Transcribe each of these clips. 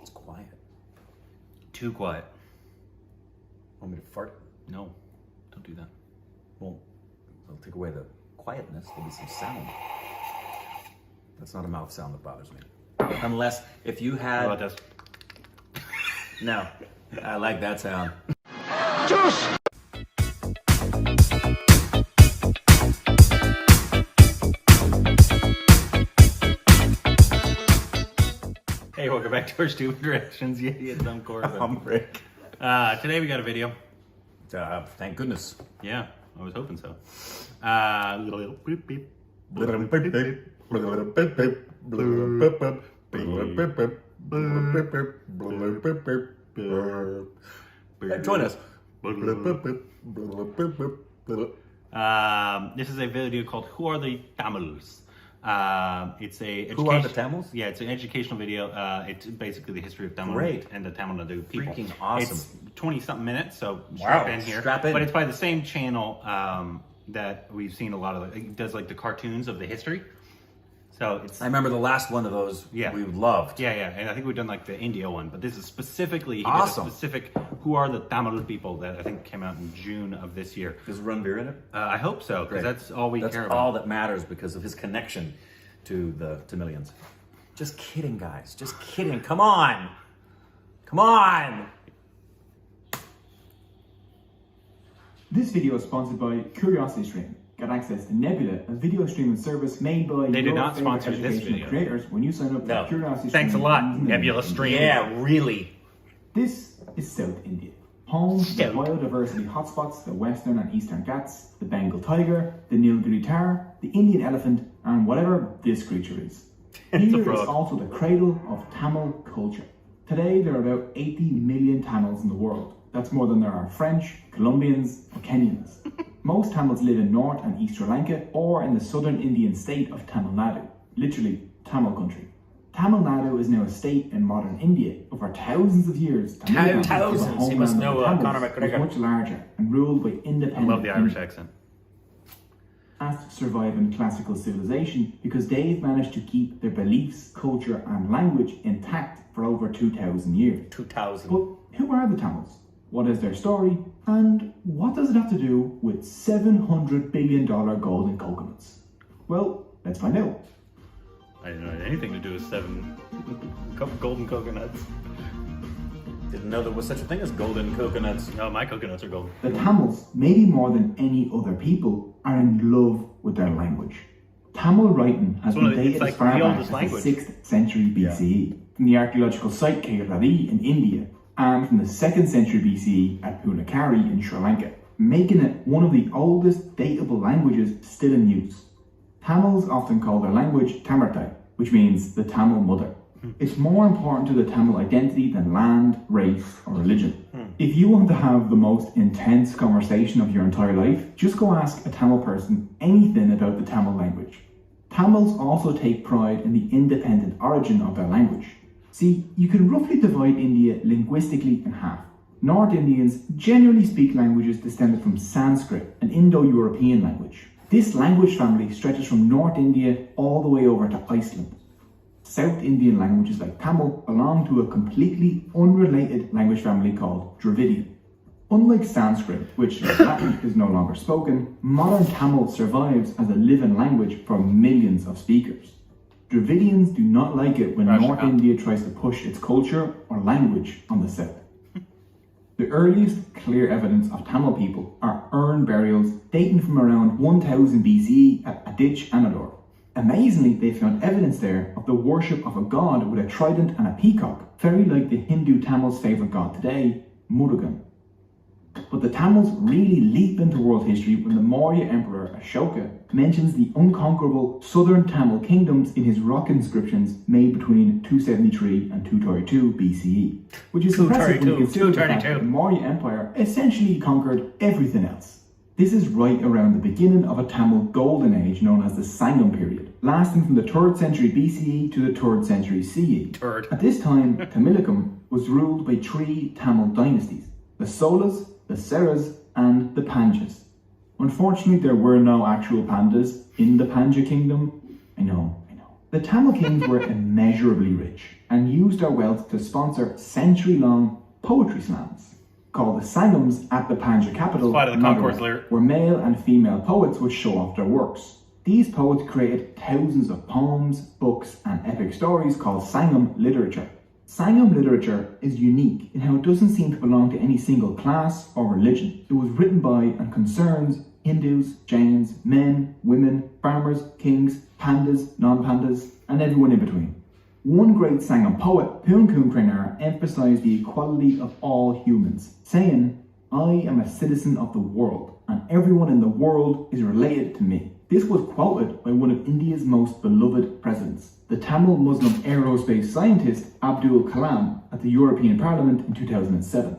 It's quiet. Too quiet. Want me to fart? No, don't do that. Well, it'll take away the quietness. There'll be some sound. That's not a mouth sound that bothers me. Unless if you had... How about this? No, I like that sound. Hey, welcome back to our Stupid Directions. Yeah, dumb Corbin. Rick. Today we got a video. Thank goodness. Yeah, I was hoping so. Beep, beep. Join us. This is a video called "Who Are the TAMILS?" It's a Who are the Tamils? Yeah, it's an educational video. It's basically the history of Tamil Great. and the Tamil Nadu people. Freaking awesome. It's 20-something minutes, so strap in here. Strap in. But it's by the same channel that we've seen a lot of. It does like the cartoons of the history. So it's. I remember the last one of those. Yeah. We loved. Yeah, and I think we've done like the India one, but this is specifically Awesome. Did a specific "Who Are the Tamil people?" that I think came out in June of this year. Does Ranveer in it? I hope so, because that's all we That's care about. all that matters because of his connection to the Tamilians. Just kidding, guys. Just kidding. Come on. Come on. This video is sponsored by CuriosityStream. Get access to Nebula, a video streaming service made by They did your not favorite sponsor this educational video. creators when you sign up No. for CuriosityStream. Thanks a lot, using the Nebula link. Stream. Yeah, really. This is South India, home to the Yeah. biodiversity hotspots, the Western and Eastern Ghats, the Bengal tiger, the Nilgiri tar, the Indian elephant, and whatever this creature is. It's a Here is frog. also the cradle of Tamil culture. Today there are about 80 million Tamils in the world. That's more than there are French, Colombians, or Kenyans. Most Tamils live in North and East Sri Lanka or in the southern Indian state of Tamil Nadu, literally Tamil country. Tamil Nadu is now a state in modern India, but for thousands of years, Tamil Nadu, Thousands. the He must homeland know, of the Conor Tamils, was McGregor. much larger and ruled by I independent love the Irish kingdoms. accent. To survive in classical civilization because they've managed to keep their beliefs, culture, and language intact for over 2,000 years. 2000. But who are the Tamils? What is their story? And what does it have to do with $700 billion golden coconuts? Well, let's find out. I didn't know it had anything to do with 7 golden coconuts. Didn't know there was such a thing as golden coconuts. No, my coconuts are golden. The Tamils, maybe more than any other people, are in love with their language. Tamil writing has It's one been of the- dated it's as like far the back oldest as language. the 6th century BCE, from the archaeological site Kairari in India, and from the 2nd century BCE at Punakari in Sri Lanka, making it one of the oldest datable languages still in use. Tamils often call their language Tamartai, which means the Tamil mother. It's more important to the Tamil identity than land, race, or religion. If you want to have the most intense conversation of your entire life, just go ask a Tamil person anything about the Tamil language. Tamils also take pride in the independent origin of their language. See, you can roughly divide India linguistically in half. North Indians generally speak languages descended from Sanskrit, an Indo-European language. This language family stretches from North India all the way over to Iceland. South Indian languages like Tamil belong to a completely unrelated language family called Dravidian. Unlike Sanskrit, which like Latin is no longer spoken, modern Tamil survives as a living language for millions of speakers. Dravidians do not like it when North India tries to push its culture or language on the South. The earliest clear evidence of Tamil people are urn burials dating from around 1000 BCE at Adich Anador. Amazingly, they found evidence there of the worship of a god with a trident and a peacock, very like the Hindu Tamils' favourite god today, Murugan. But the Tamils really leap into world history when the Maurya Emperor Ashoka mentions the unconquerable southern Tamil kingdoms in his rock inscriptions made between 273 and 232 BCE, which is impressive when you consider the fact that the Maurya Empire essentially conquered everything else. This is right around the beginning of a Tamil golden age known as the Sangam period, lasting from the 3rd century BCE to the 3rd century CE. At this time, Tamilakam was ruled by 3 Tamil dynasties, the Solas, the Seras, and the Panjas. Unfortunately, there were no actual pandas in the Panja kingdom. I know. The Tamil kings were immeasurably rich and used their wealth to sponsor century-long poetry slams called the Sangams at the Panja capital, Spot of the concourse Madurai, lyric. where male and female poets would show off their works. These poets created thousands of poems, books, and epic stories called Sangam literature. Sangam literature is unique in how it doesn't seem to belong to any single class or religion. It was written by and concerns Hindus, Jains, men, women, farmers, kings, pandas, non-pandas, and everyone in between. One great Sangam poet, Poon Krenar, emphasized the equality of all humans, saying, "I am a citizen of the world, and everyone in the world is related to me." This was quoted by one of India's most beloved presidents, the Tamil Muslim aerospace scientist Abdul Kalam, at the European Parliament in 2007.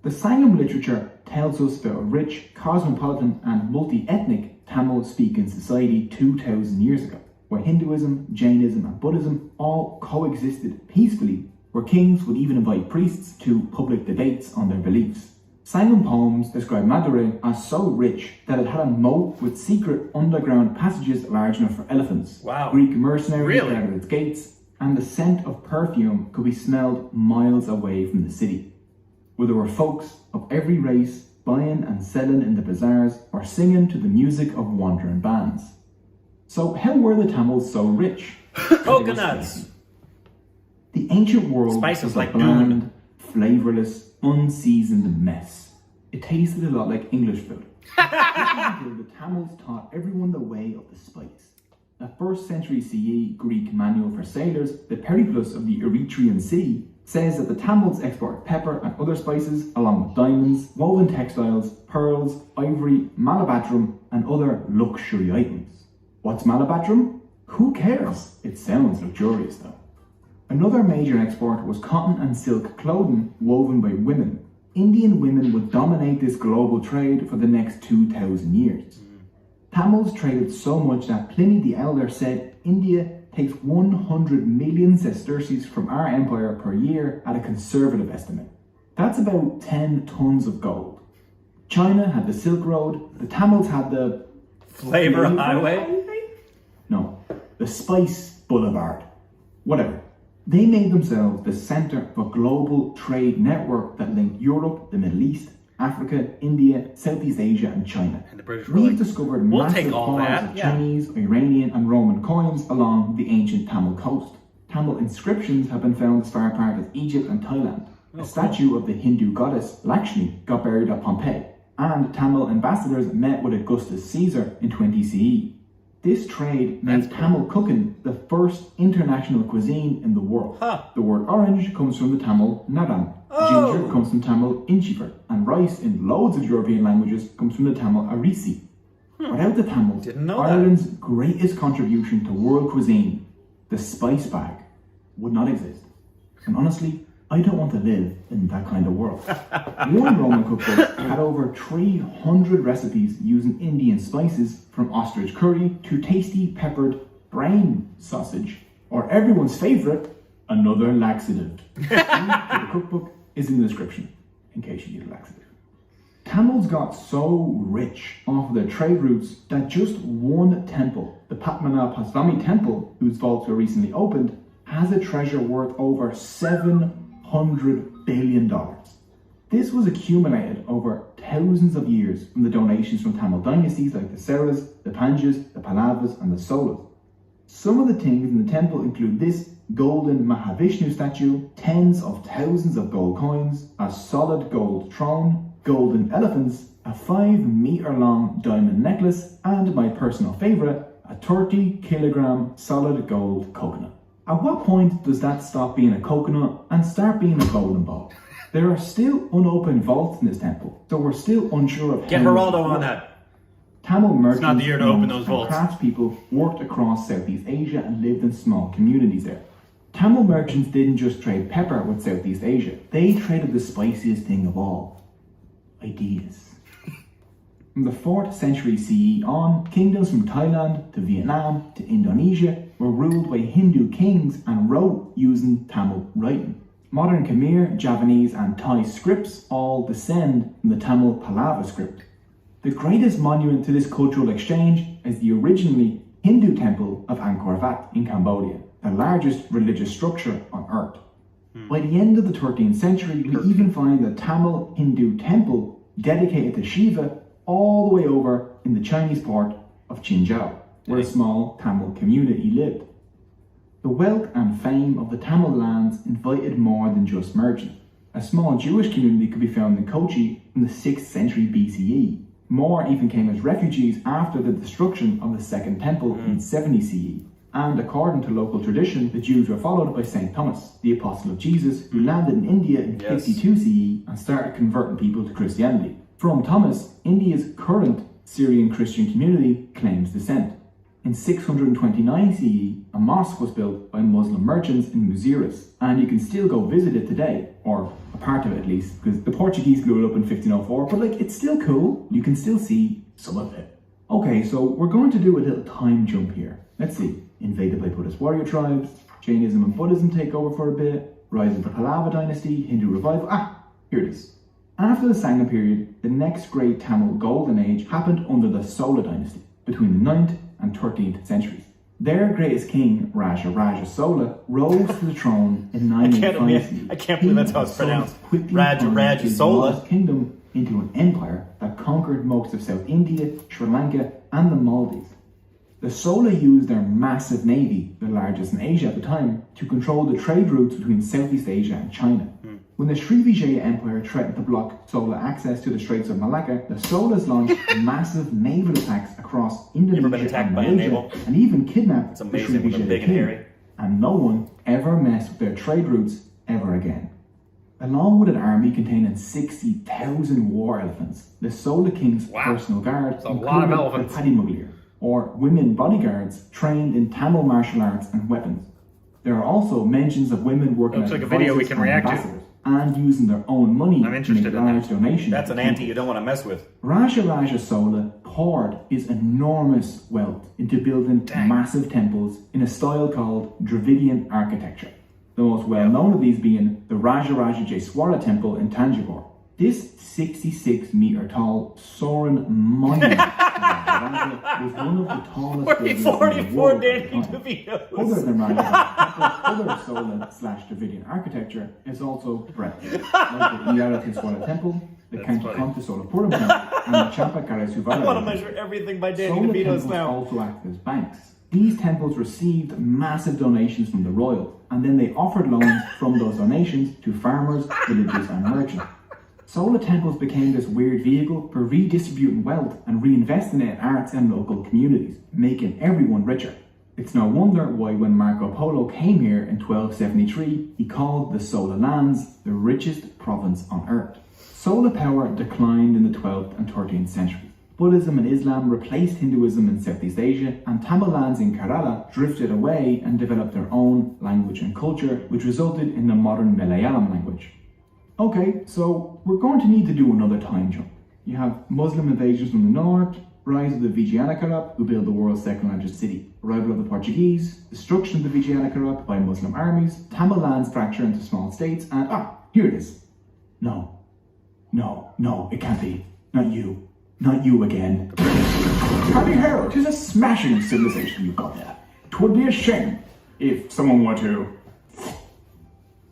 The Sangam literature tells us about a rich, cosmopolitan and multi-ethnic Tamil-speaking society 2,000 years ago, where Hinduism, Jainism and Buddhism all coexisted peacefully, where kings would even invite priests to public debates on their beliefs. Sangam poems describe Madurai as so rich that it had a moat with secret underground passages large enough for elephants. Wow. Greek mercenaries Really? guarded its gates, and the scent of perfume could be smelled miles away from the city, where there were folks of every race buying and selling in the bazaars or singing to the music of wandering bands. So how were the Tamils so rich? Coconuts. The ancient world Spices was a like bland, Dune. flavourless, unseasoned mess. It tasted a lot like English food. Until the Tamils taught everyone the way of the spice. A 1st century CE Greek manual for sailors, the Periplus of the Erythraean Sea, says that the Tamils export pepper and other spices along with diamonds, woven textiles, pearls, ivory, malabadrum and other luxury items. What's malabadrum? Who cares? It sounds luxurious though. Another major export was cotton and silk clothing woven by women. Indian women would dominate this global trade for the next 2,000 years. Tamils traded so much that Pliny the Elder said India takes 100 million sesterces from our empire per year at a conservative estimate. That's about 10 tons of gold. China had the Silk Road, the Tamils had the Flavor Highway? No, the Spice Boulevard. Whatever. They made themselves the centre of a global trade network that linked Europe, the Middle East, Africa, India, Southeast Asia and China. And the British were We've like, discovered "We'll massive take all piles that, of yeah." Chinese, Iranian and Roman coins along the ancient Tamil coast. Tamil inscriptions have been found as far apart as Egypt and Thailand. A statue of the Hindu goddess Lakshmi got buried at Pompeii, and Tamil ambassadors met with Augustus Caesar in 20 CE. This trade made Tamil cooking the first international cuisine in the world. Huh. The word orange comes from the Tamil nadan, ginger comes from Tamil inchifer, and rice in loads of European languages comes from the Tamil arisi. Without the Tamils, Didn't know that. Ireland's greatest contribution to world cuisine, the spice bag, would not exist. And honestly, I don't want to live in that kind of world. One Roman cookbook had over 300 recipes using Indian spices, from ostrich curry to tasty peppered brain sausage, or everyone's favourite, another laxative. Link to the cookbook is in the description, in case you need a laxative. Tamils got so rich off of their trade routes that just one temple, the Padmanabhaswamy temple, whose vaults were recently opened, has a treasure worth over $700 billion. This was accumulated over thousands of years from the donations from Tamil dynasties like the Seras, the Panjas, the Pallavas and the Solas. Some of the things in the temple include this golden Mahavishnu statue, tens of thousands of gold coins, a solid gold throne, golden elephants, a 5-meter long diamond necklace, and my personal favourite, a 30-kilogram solid gold coconut. At what point does that stop being a coconut and start being a golden ball? There are still unopened vaults in this temple, so we're still unsure of Get how Geraldo it on works. that. Tamil merchants not the year to open those and vaults. craftspeople worked across Southeast Asia and lived in small communities there. Tamil merchants didn't just trade pepper with Southeast Asia, they traded the spiciest thing of all, ideas. From the 4th century CE on, kingdoms from Thailand to Vietnam to Indonesia were ruled by Hindu kings and wrote using Tamil writing. Modern Khmer, Javanese and Thai scripts all descend from the Tamil Pallava script. The greatest monument to this cultural exchange is the originally Hindu temple of Angkor Wat in Cambodia, the largest religious structure on earth. By the end of the 13th century, we even find the Tamil Hindu temple dedicated to Shiva all the way over in the Chinese port of Qinzhou, where a small Tamil community lived. The wealth and fame of the Tamil lands invited more than just merchants. A small Jewish community could be found in Kochi in the 6th century BCE. More even came as refugees after the destruction of the Second Temple in 70 CE. And according to local tradition, the Jews were followed by St. Thomas, the apostle of Jesus, who landed in India in 52 CE and started converting people to Christianity. From Thomas, India's current Syrian Christian community claims descent. In 629 CE, a mosque was built by Muslim merchants in Muziris, and you can still go visit it today, or a part of it at least, because the Portuguese blew it up in 1504, but it's still cool. You can still see some of it. Okay, so we're going to do a little time jump here. Let's see. Invaded by Buddhist warrior tribes, Jainism and Buddhism take over for a bit, rise of the Pallava dynasty, Hindu revival. Here it is. After the Sangam period, the next great Tamil golden age happened under the Sola dynasty, between the 9th and 13th centuries. Their greatest king, Raja Sola, rose to the throne in 985. I can't believe that's how it's pronounced. Raja Sola. Kingdom into an empire that conquered most of South India, Sri Lanka, and the Maldives. The Sola used their massive navy, the largest in Asia at the time, to control the trade routes between Southeast Asia and China. When the Srivijaya Empire threatened to block Sola access to the Straits of Malacca, the Solas launched massive naval attacks across Indonesia and Malaysia, and even kidnapped the Srivijaya king. And no one ever messed with their trade routes ever again. Along with an army containing 60,000 war elephants, the Sola king's personal guard included the Padimuglir, or women bodyguards trained in Tamil martial arts and weapons. There are also mentions of women working as advisors and ambassadors and using their own money to make large donations. That's an ante you don't want to mess with. Raja Sola poured his enormous wealth into building massive temples in a style called Dravidian architecture. The most well-known of these being the Raja Jeswara temple in Tanjore. This 66-meter tall soaring monument was one of the tallest buildings in the world at the time. Other than other Sola/Dravidian architecture is also breathtaking, like the Iyara temple, the Kanchikonta Solapuram temple, and the Champakarasuvara temple. I want to measure everything by Danny DeVito's now. Also act as banks. These temples received massive donations from the royals, and then they offered loans from those donations to farmers, villagers, and merchants. Sola temples became this weird vehicle for redistributing wealth and reinvesting it in arts and local communities, making everyone richer. It's no wonder why when Marco Polo came here in 1273, he called the Sola lands the richest province on earth. Sola power declined in the 12th and 13th centuries. Buddhism and Islam replaced Hinduism in Southeast Asia, and Tamil lands in Kerala drifted away and developed their own language and culture, which resulted in the modern Malayalam language. Okay, so we're going to need to do another time jump. You have Muslim invasions from the north, rise of the Vijayanagara, who built the world's second largest city, arrival of the Portuguese, destruction of the Vijayanagara by Muslim armies, Tamil lands fracture into small states, and here it is. No, it can't be. Not you again. Happy Harold, 'tis a smashing civilization you've got there. 'Twould be a shame if someone were to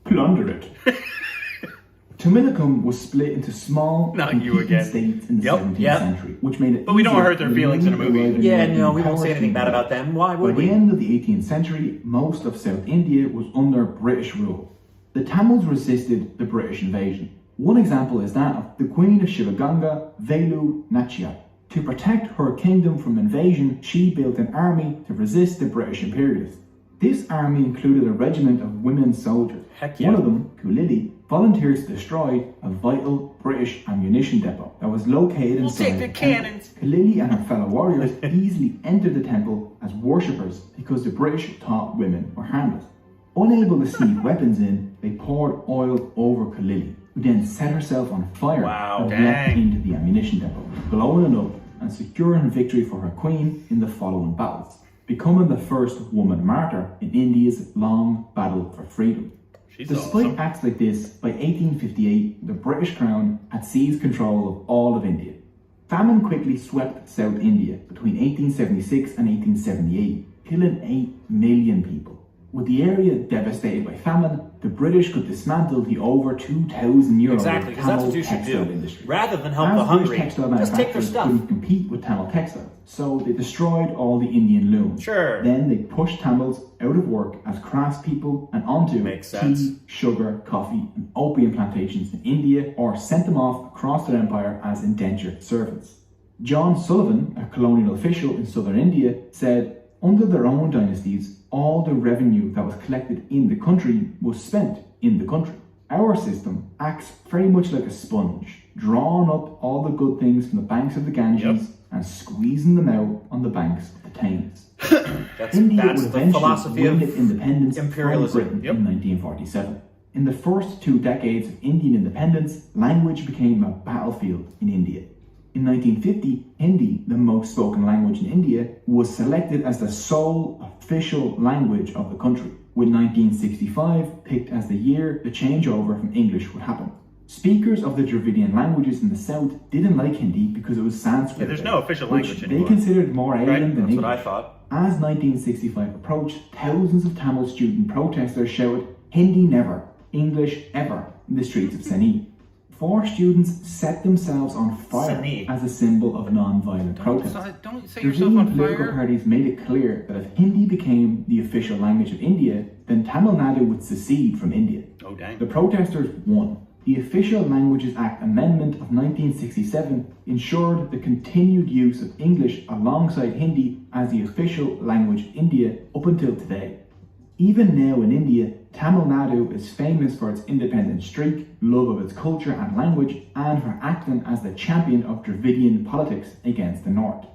plunder it. Tamilakam was split into small competing states in the 17th century, which made it But we don't hurt their feelings in a movie. Yeah, no, we won't say anything bad about them. Why would we? By the end of the 18th century, most of South India was under British rule. The Tamils resisted the British invasion. One example is that of the Queen of Shivaganga, Velu Nachiyar. To protect her kingdom from invasion, she built an army to resist the British imperialists. This army included a regiment of women soldiers. One of them, Kulili, volunteered to destroy a vital British ammunition depot that was located inside the cannons. Kulili and her fellow warriors easily entered the temple as worshippers because the British thought women were harmless. Unable to sneak weapons in, they poured oil over Kulili, who then set herself on fire and leapt into the ammunition depot, blowing it up and securing victory for her queen in the following battles, becoming the first woman martyr in India's long battle for freedom. Despite acts like this, by 1858, the British Crown had seized control of all of India. Famine quickly swept South India between 1876 and 1878, killing 8 million people. With the area devastated by famine, the British could dismantle the over 2,000 year old Exactly, because that's what you should textile do. industry. Rather than help As the hungry, British textile just take their manufacturers stuff. couldn't compete with Tamil textiles, so they destroyed all the Indian looms. Sure. Then they pushed Tamils out of work as craftspeople and onto Makes sense. tea, sugar, coffee, and opium plantations in India, or sent them off across their empire as indentured servants. John Sullivan, a colonial official in southern India, said, under their own dynasties, all the revenue that was collected in the country was spent in the country. Our system acts very much like a sponge, drawing up all the good things from the banks of the Ganges and squeezing them out on the banks of the Thames. India That's would the eventually philosophy win of its independence imperialism. from Britain in 1947. In the first 2 decades of Indian independence, language became a battlefield in India. In 1950, Hindi, the most spoken language in India, was selected as the sole official language of the country, with 1965 picked as the year the changeover from English would happen. Speakers of the Dravidian languages in the south didn't like Hindi because it was Sanskrit. Yeah, there's no official language which anymore. they considered more alien than That's English. what I thought. As 1965 approached, thousands of Tamil student protesters shouted, "Hindi never, English ever," in the streets of Chennai. 4 students set themselves on fire Chennai. as a symbol of non-violent protest. Don't set yourself Dravidian on political fire. parties made it clear that if Hindi became the official language of India, then Tamil Nadu would secede from India. Oh, dang. The protesters won. The Official Languages Act Amendment of 1967 ensured the continued use of English alongside Hindi as the official language of India up until today. Even now in India, Tamil Nadu is famous for its independent streak, love of its culture and language, and for acting as the champion of Dravidian politics against the North.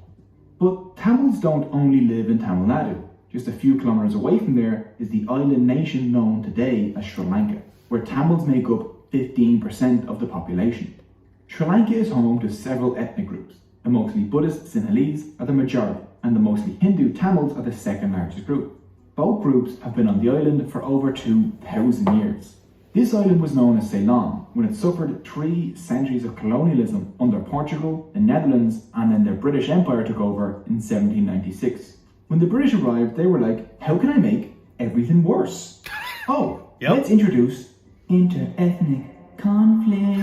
But Tamils don't only live in Tamil Nadu. Just a few kilometres away from there is the island nation known today as Sri Lanka, where Tamils make up 15% of the population. Sri Lanka is home to several ethnic groups. The mostly Buddhist Sinhalese are the majority, and the mostly Hindu Tamils are the second largest group. Both groups have been on the island for over 2,000 years. This island was known as Ceylon when it suffered 3 centuries of colonialism under Portugal, the Netherlands, and then the British Empire took over in 1796. When the British arrived, they were like, how can I make everything worse? Oh, let's introduce inter-ethnic conflict.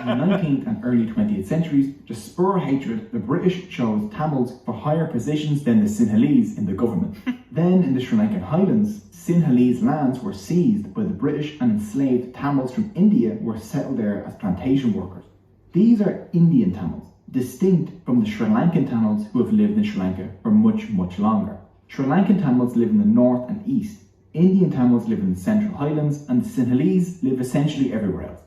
In the 19th and early 20th centuries, to spur hatred, the British chose Tamils for higher positions than the Sinhalese in the government. Then, in the Sri Lankan highlands, Sinhalese lands were seized by the British and enslaved Tamils from India were settled there as plantation workers. These are Indian Tamils, distinct from the Sri Lankan Tamils who have lived in Sri Lanka for much, much longer. Sri Lankan Tamils live in the north and east. Indian Tamils live in the central highlands, and the Sinhalese live essentially everywhere else.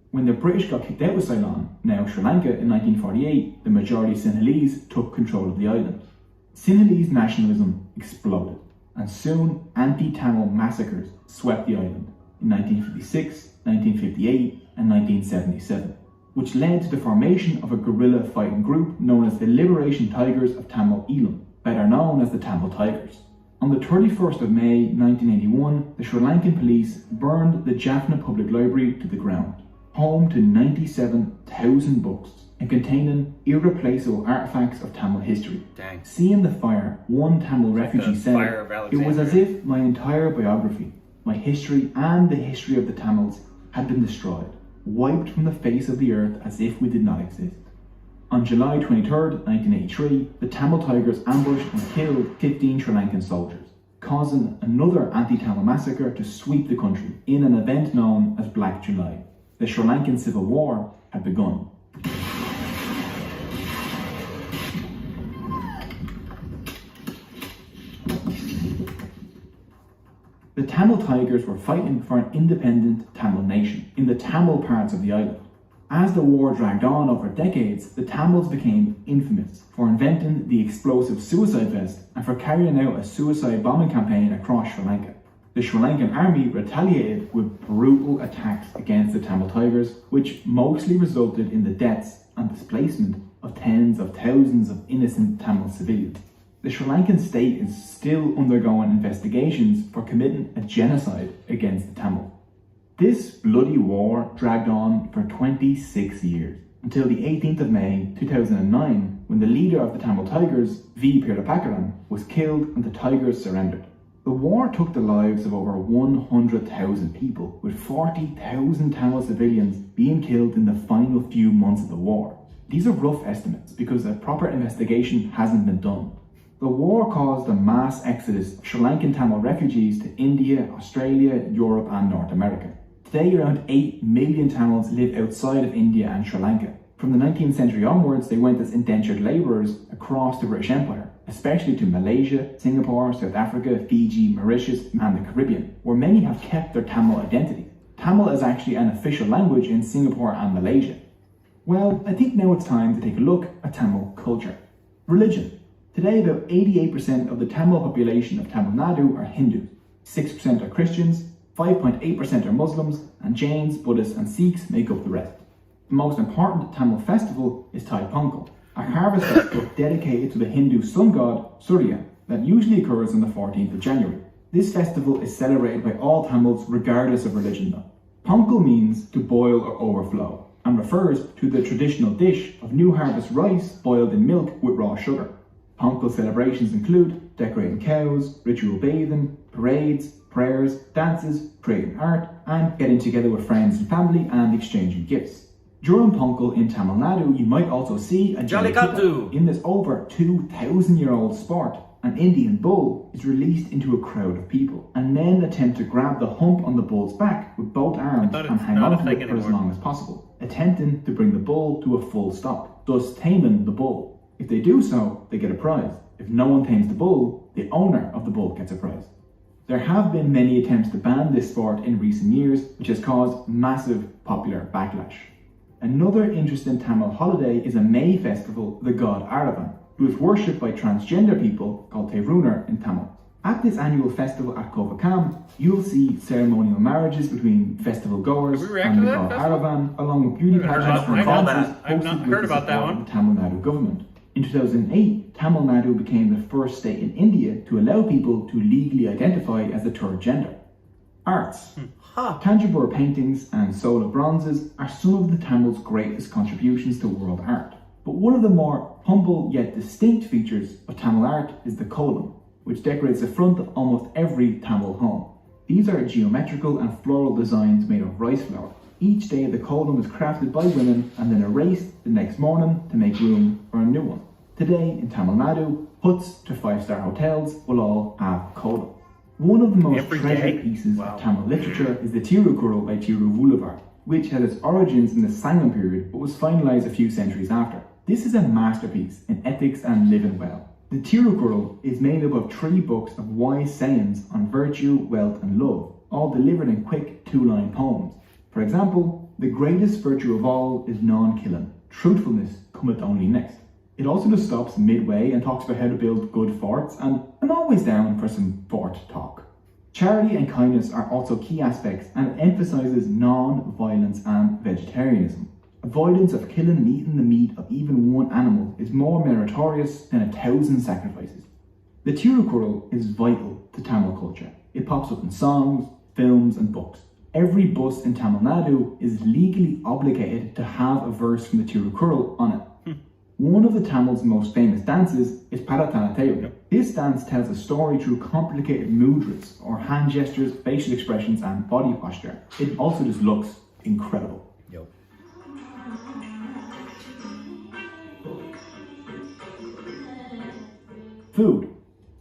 When the British got kicked out of Ceylon, now Sri Lanka, in 1948, the majority Sinhalese took control of the island. Sinhalese nationalism exploded, and soon anti-Tamil massacres swept the island in 1956, 1958, and 1977, which led to the formation of a guerrilla fighting group known as the Liberation Tigers of Tamil Eelam, better known as the Tamil Tigers. On the 31st of May 1981, the Sri Lankan police burned the Jaffna Public Library to the ground, home to 97,000 books and containing irreplaceable artifacts of Tamil history. Dang. Seeing the fire, one Tamil refugee the said, fire of it was as Alexandria. if my entire biography, my history and the history of the Tamils had been destroyed, wiped from the face of the earth as if we did not exist. On July 23, 1983, the Tamil Tigers ambushed and killed 15 Sri Lankan soldiers, causing another anti-Tamil massacre to sweep the country in an event known as Black July. The Sri Lankan Civil War had begun. The Tamil Tigers were fighting for an independent Tamil nation in the Tamil parts of the island. As the war dragged on over decades, the Tamils became infamous for inventing the explosive suicide vest and for carrying out a suicide bombing campaign across Sri Lanka. The Sri Lankan army retaliated with brutal attacks against the Tamil Tigers, which mostly resulted in the deaths and displacement of tens of thousands of innocent Tamil civilians. The Sri Lankan state is still undergoing investigations for committing a genocide against the Tamils. This bloody war dragged on for 26 years, until the 18th of May 2009, when the leader of the Tamil Tigers, V. Pirapakaran, was killed and the Tigers surrendered. The war took the lives of over 100,000 people, with 40,000 Tamil civilians being killed in the final few months of the war. These are rough estimates because a proper investigation hasn't been done. The war caused a mass exodus of Sri Lankan Tamil refugees to India, Australia, Europe and North America. Today around 8 million Tamils live outside of India and Sri Lanka. From the 19th century onwards, they went as indentured labourers across the British Empire, especially to Malaysia, Singapore, South Africa, Fiji, Mauritius and the Caribbean, where many have kept their Tamil identity. Tamil is actually an official language in Singapore and Malaysia. Well, I think now it's time to take a look at Tamil culture. Religion. Today about 88% of the Tamil population of Tamil Nadu are Hindus, 6% are Christians, 5.8% are Muslims, and Jains, Buddhists and Sikhs make up the rest. The most important Tamil festival is Thai Pongal, a harvest festival dedicated to the Hindu sun god Surya that usually occurs on the 14th of January. This festival is celebrated by all Tamils regardless of religion though. Pongal means to boil or overflow and refers to the traditional dish of new harvest rice boiled in milk with raw sugar. Pongal celebrations include decorating cows, ritual bathing, parades, prayers, dances, creating art and getting together with friends and family and exchanging gifts. During Pongal in Tamil Nadu, you might also see a Jallikattu. In this over 2,000-year-old sport, an Indian bull is released into a crowd of people, and men attempt to grab the hump on the bull's back with both arms and hang on to it for as long as possible, attempting to bring the bull to a full stop, thus taming the bull. If they do so, they get a prize. If no one tames the bull, the owner of the bull gets a prize. There have been many attempts to ban this sport in recent years, which has caused massive popular backlash. Another interesting Tamil holiday is a May festival, the god Aravan, who is worshipped by transgender people called Terunar in Tamil. At this annual festival at Kovakam, you'll see ceremonial marriages between festival goers and the god Aravan, along with beauty pageants and dances hosted with the support of the Tamil Nadu government. In 2008, Tamil Nadu became the first state in India to allow people to legally identify as a third gender. Arts. Tanjore paintings and solar bronzes are some of the Tamils' greatest contributions to world art. But one of the more humble yet distinct features of Tamil art is the kolam, which decorates the front of almost every Tamil home. These are geometrical and floral designs made of rice flour. Each day the kolam is crafted by women and then erased the next morning to make room for a new one. Today in Tamil Nadu, huts to 5-star hotels will all have kolam. One of the most treasured pieces of Tamil literature is the Tirukkural by Tiruvulluvar, which had its origins in the Sangam period but was finalised a few centuries after. This is a masterpiece in ethics and living well. The Tirukkural is made up of 3 books of wise sayings on virtue, wealth and love, all delivered in quick 2-line poems. For example, the greatest virtue of all is non-killing. Truthfulness cometh only next. It also just stops midway and talks about how to build good forts, and I'm always down for some fort talk. Charity and kindness are also key aspects, and it emphasises non-violence and vegetarianism. Avoidance of killing and eating the meat of even one animal is more meritorious than 1,000 sacrifices. The Tirukkural is vital to Tamil culture. It pops up in songs, films and books. Every bus in Tamil Nadu is legally obligated to have a verse from the Tirukkural on it. One of the Tamils' most famous dances is Paratanateyu. This dance tells a story through complicated mudras, or hand gestures, facial expressions and body posture. It also just looks incredible. Food.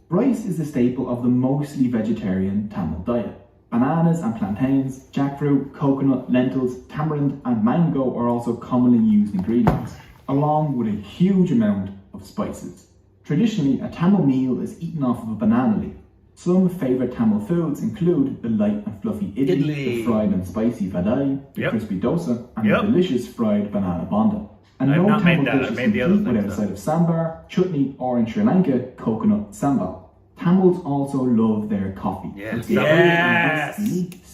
Rice is the staple of the mostly vegetarian Tamil diet. Bananas and plantains, jackfruit, coconut, lentils, tamarind and mango are also commonly used ingredients, along with a huge amount of spices. Traditionally, a Tamil meal is eaten off of a banana leaf. Some favourite Tamil foods include the light and fluffy idli, the fried and spicy vadai, the crispy dosa, and the delicious fried banana bonda. And no Tamil dish is complete without a side of sambar, chutney, or in Sri Lanka, coconut sambal. Tamils also love their coffee. Yes!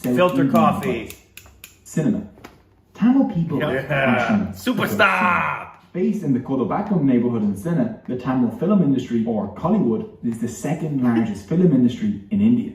Filter coffee. Cinema. Tamil people are passionate. Superstar! Based in the Kodobakam neighbourhood in Sinna, the Tamil film industry, or Kollywood, is the second largest film industry in India.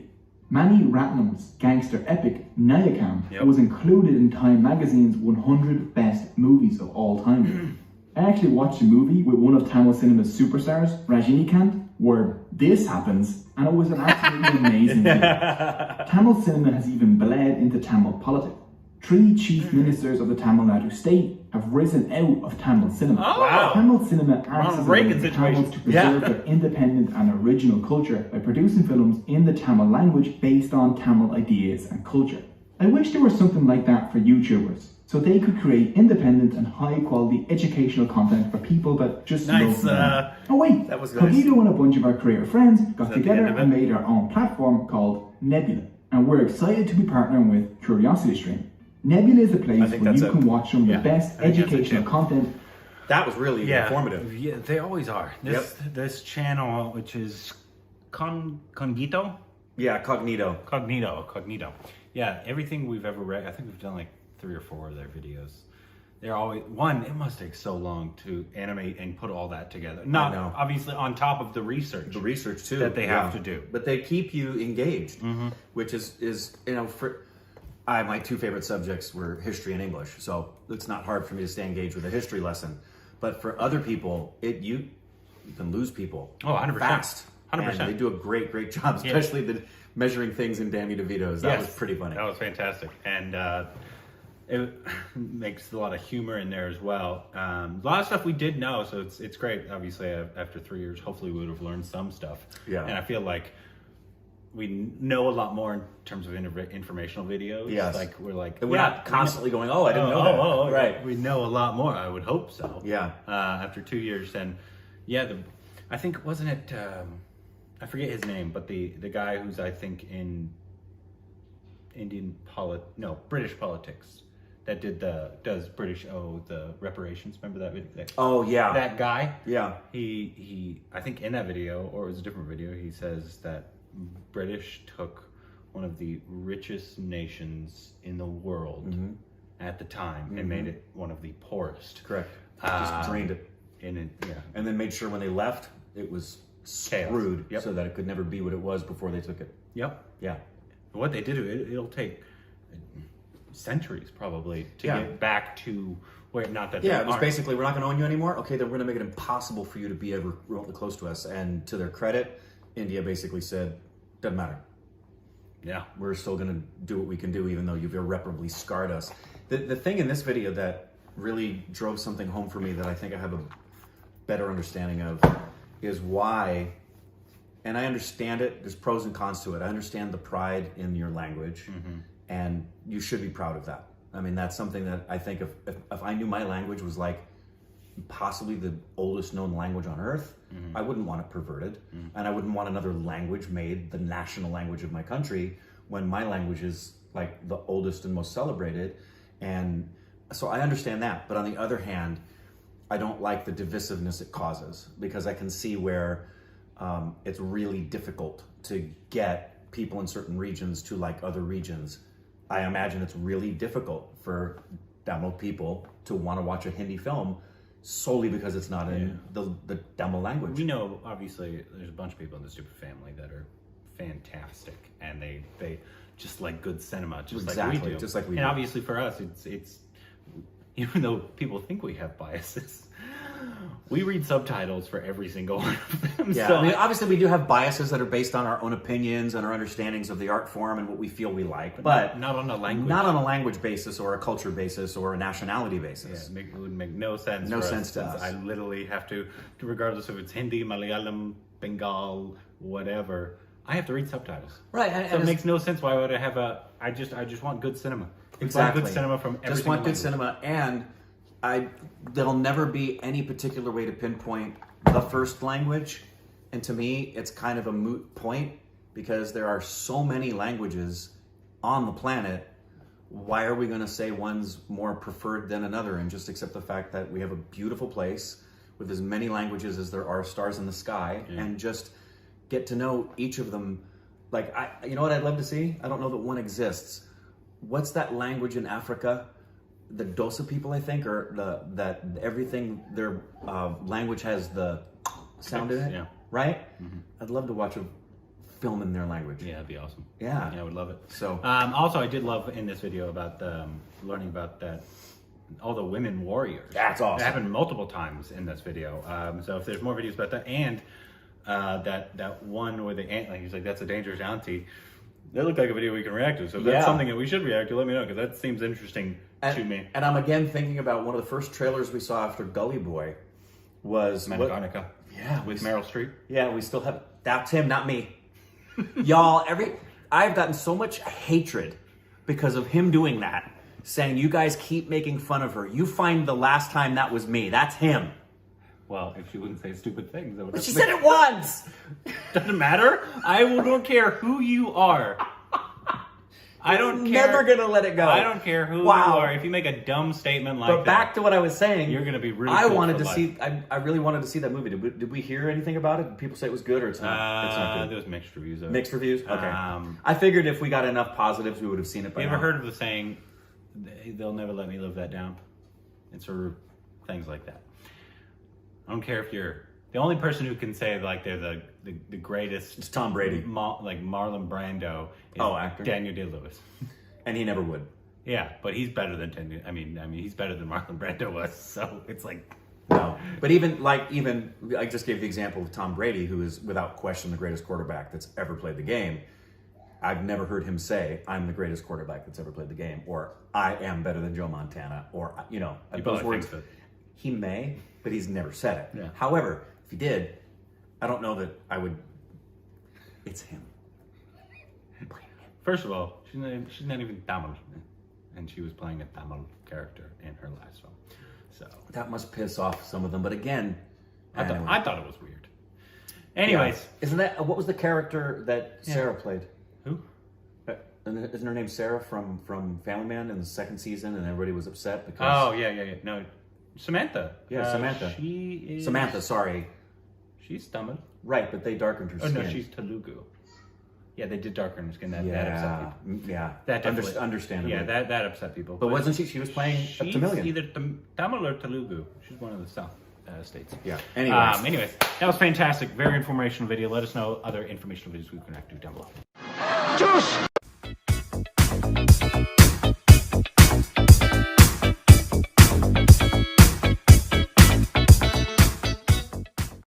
Mani Ratnam's gangster epic Nayakam Yep. was included in Time magazine's 100 best movies of all time. I actually watched a movie with one of Tamil cinema's superstars, Rajinikanth, where this happens, and it was an absolutely amazing movie. Tamil cinema has even bled into Tamil politics. 3 chief ministers of the Tamil Nadu state have risen out of Tamil cinema. Oh, wow. Tamil cinema acts Ronald as a Reagan way for situation. Tamils to preserve their independent and original culture by producing films in the Tamil language based on Tamil ideas and culture. I wish there was something like that for YouTubers, so they could create independent and high quality educational content for people that just Nice, love them. Oh wait, that was nice. Cogito and a bunch of our creator friends got the together end of it? and made our own platform called Nebula, and we're excited to be partnering with CuriosityStream. Nebula is a place think where that's you it. can watch some of Yeah, the best I think that's it educational too. content. That was really informative. Yeah, they always are. This channel, which is Cogito? Yeah, Cognito. Cognito. Yeah, everything we've ever read, I think we've done like 3 or 4 of their videos. They're always, it must take so long to animate and put all that together. Not know. obviously on top of the research. The research too that they have to do. but they keep you engaged, which is for my 2 favorite subjects were history and English, so it's not hard for me to stay engaged with a history lesson. But for other people, you can lose people. Oh, 100%. Fast. 100%. And they do a great job, especially the measuring things in Danny DeVito's. That was pretty funny. That was fantastic. And it makes a lot of humor in there as well. A lot of stuff we did know, so it's great. Obviously, after 3 years, hopefully we would have learned some stuff. Yeah. And I feel like we know a lot more in terms of informational videos. Yes. Like we're like, And we're not constantly going, I didn't know that. Right. We know a lot more. I would hope so. Yeah. After 2 years, and I think wasn't it? I forget his name, but the guy who's I think in British politics that does the reparations. Remember that video? Oh yeah. That guy. Yeah. He I think in that video, or it was a different video, he says that British took one of the richest nations in the world at the time and made it one of the poorest. Correct. Just drained it. And then made sure when they left, it was screwed so that it could never be what it was before they took it. Yep. Yeah. What they did, it'll take centuries probably to get back to where, not that Yeah, it was basically, we're not going to own you anymore. Okay, then we're going to make it impossible for you to be ever remotely close to us. And to their credit, India basically said, doesn't matter. Yeah. We're still going to do what we can do, even though you've irreparably scarred us. The thing in this video that really drove something home for me that I think I have a better understanding of is why, and I understand it, there's pros and cons to it. I understand the pride in your language, and you should be proud of that. I mean, that's something that I think if I knew my language was like possibly the oldest known language on earth, I wouldn't want it perverted, and I wouldn't want another language made the national language of my country when my language is like the oldest and most celebrated. And so I understand that, but on the other hand, I don't like the divisiveness it causes, because I can see where it's really difficult to get people in certain regions to like other regions. I imagine it's really difficult for Tamil people to want to watch a Hindi film solely because it's not in the Tamil language. We know, obviously, there's a bunch of people in the Super Family that are fantastic, and they just like good cinema, like we do. Just like we do. And obviously for us, it's even though people think we have biases, we read subtitles for every single one of them. Yeah, So I mean, obviously we do have biases that are based on our own opinions and our understandings of the art form and what we feel we like, but not on a language. Not on a language basis or a culture basis or a nationality basis. Yeah, it would make no sense. No for sense to since us. I literally have to, regardless if it's Hindi, Malayalam, Bengal, whatever, I have to read subtitles. Right, So it makes no sense. Why would I have I just want good cinema. Exactly. Good cinema from every Just want good single cinema, and there'll never be any particular way to pinpoint the first language. And to me, it's kind of a moot point, because there are so many languages on the planet. Why are we going to say one's more preferred than another and just accept the fact that we have a beautiful place with as many languages as there are stars in the sky, and just get to know each of them? Like, you know what I'd love to see? I don't know that one exists. What's that language in Africa? The Dosa people, I think, or that everything, their language has the sound in it, Yeah. right? I'd love to watch a film in their language. Yeah, that'd be awesome. Yeah. I would love it. So also, I did love in this video about learning about that all the women warriors. That's awesome. It happened multiple times in this video. So if there's more videos about that, and that one where the aunt, like he's like, that's a dangerous auntie. That looked like a video we can react to. So if that's something that we should react to, let me know, because that seems interesting to me. And I'm again thinking about one of the first trailers we saw after Gully Boy was Garnica. Yeah, with Meryl Streep. Yeah, we still have. That's him, not me. Y'all, I've gotten so much hatred because of him doing that, saying you guys keep making fun of her. You find the last time that was me. That's him. Well, if she wouldn't say stupid things, But she said it once. Doesn't matter. I don't care who you are. I don't care. Never gonna let it go. I don't care who you are. If you make a dumb statement like that. But back to what I was saying. You're gonna be really. I wanted to see. I really wanted to see that movie. Did we hear anything about it? Did people say it was good or it's not? It's not good. There was mixed reviews. Of it. Mixed reviews. Okay. I figured if we got enough positives, we would have seen it. By You now. ever heard of the saying, "They'll never let me live that down"? It's sort of things like that. I don't care if you're the only person who can say like they're the greatest. It's Tom Brady. Like Marlon Brando. Is actor. Daniel Day-Lewis. And he never would. Yeah, but he's better than I mean, he's better than Marlon Brando was. So it's like no. But even I just gave the example of Tom Brady, who is without question the greatest quarterback that's ever played the game. I've never heard him say, "I'm the greatest quarterback that's ever played the game," or "I am better than Joe Montana," or those words. He may, but he's never said it. Yeah. However, if he did, I don't know that I would. It's him. First of all, she's not even Tamil, and she was playing a Tamil character in her last film. So that must piss off some of them. But again, I thought it was weird. Anyways, isn't that what was the character that Sarah played? Who? Isn't her name Sarah from Family Man in the second season, and everybody was upset because. Oh yeah. No, Samantha. Yeah, Samantha. She is Samantha. Sorry. She's Tamil. Right, but they darkened her skin. Oh no, she's Telugu. Yeah, they did darken her skin. That upset people. Yeah, that understandable. Yeah, that upset people. But wasn't she? She was playing a Tamilian. She's either Tamil or Telugu. She's one of the South states. Yeah. Anyways, that was fantastic. Very informational video. Let us know other informational videos we can react to down below.